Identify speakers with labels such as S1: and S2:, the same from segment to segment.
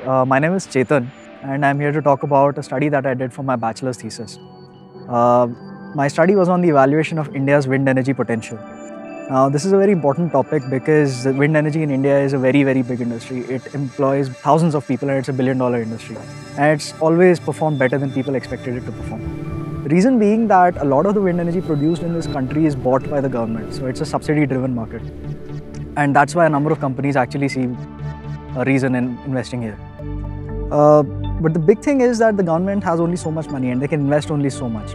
S1: My name is Chetan, and I'm here to talk about a study that I did for my bachelor's thesis. Uh, my study was on the evaluation of India's wind energy potential. Now, this is a very important topic because wind energy in India is a very, very big industry. It employs thousands of people and it's a billion-dollar industry. And it's always performed better than people expected it to perform. The reason being that a lot of the wind energy produced in this country is bought by the government. So it's a subsidy-driven market. And that's why a number of companies actually see a reason in investing here. But the big thing is that the government has only so much money and they can invest only so much.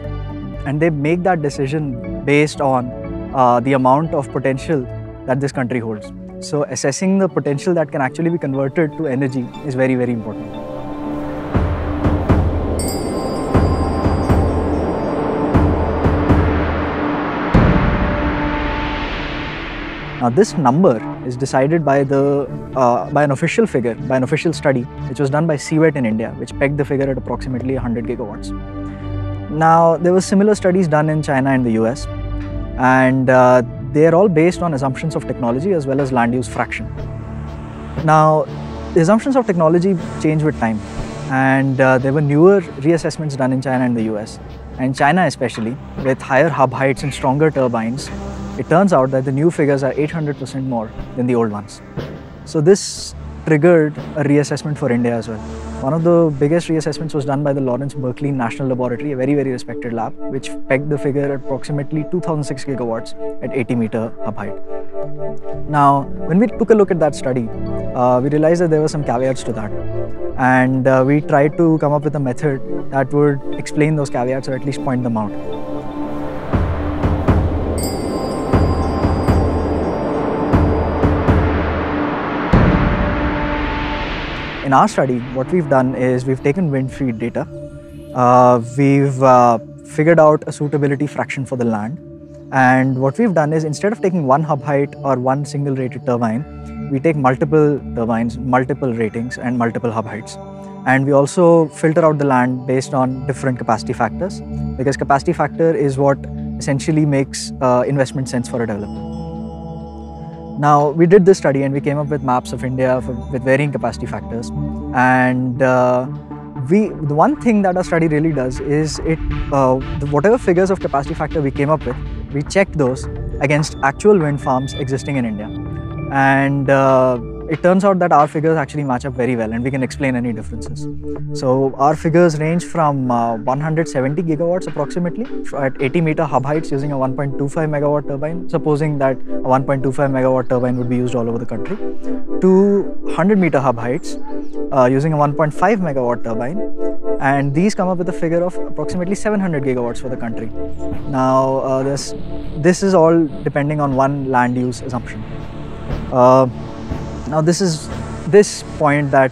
S1: And they make that decision based on the amount of potential that this country holds. So assessing the potential that can actually be converted to energy is very, very important. Now this number is decided by an official figure, by an official study, which was done by CWET in India, which pegged the figure at approximately 100 gigawatts. Now there were similar studies done in China and the US, and they are all based on assumptions of technology as well as land use fraction. Now the assumptions of technology change with time, and there were newer reassessments done in China and the US, and China especially, with higher hub heights and stronger turbines. It turns out that the new figures are 800% more than the old ones. So this triggered a reassessment for India as well. One of the biggest reassessments was done by the Lawrence Berkeley National Laboratory, a very, very respected lab, which pegged the figure at approximately 2006 gigawatts at 80-meter hub height. Now, when we took a look at that study, we realized that there were some caveats to that. And we tried to come up with a method that would explain those caveats or at least point them out. In our study, what we've done is we've taken wind feed data, we've figured out a suitability fraction for the land, and what we've done is instead of taking one hub height or one single rated turbine, we take multiple turbines, multiple ratings and multiple hub heights. And we also filter out the land based on different capacity factors, because capacity factor is what essentially makes investment sense for a developer. Now, we did this study and we came up with maps of India with varying capacity factors. And the one thing that our study really does is whatever figures of capacity factor we came up with, we checked those against actual wind farms existing in India. And it turns out that our figures actually match up very well and we can explain any differences. So our figures range from 170 gigawatts approximately at 80-meter hub heights using a 1.25 megawatt turbine, supposing that a 1.25 megawatt turbine would be used all over the country, to 100-meter hub heights using a 1.5 megawatt turbine, and these come up with a figure of approximately 700 gigawatts for the country. Now this is all depending on one land use assumption. Now this point that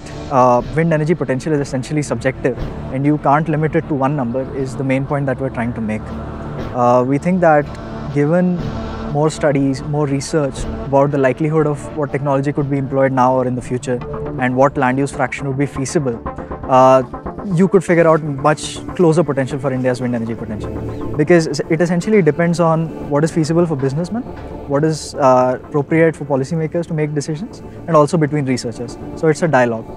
S1: wind energy potential is essentially subjective and you can't limit it to one number is the main point that we're trying to make. We think that given more studies, more research about the likelihood of what technology could be employed now or in the future and what land use fraction would be feasible, you could figure out much closer potential for India's wind energy potential, because it essentially depends on what is feasible for businessmen, what is appropriate for policymakers to make decisions, and also between researchers. So it's a dialogue,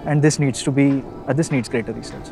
S1: and this needs greater research.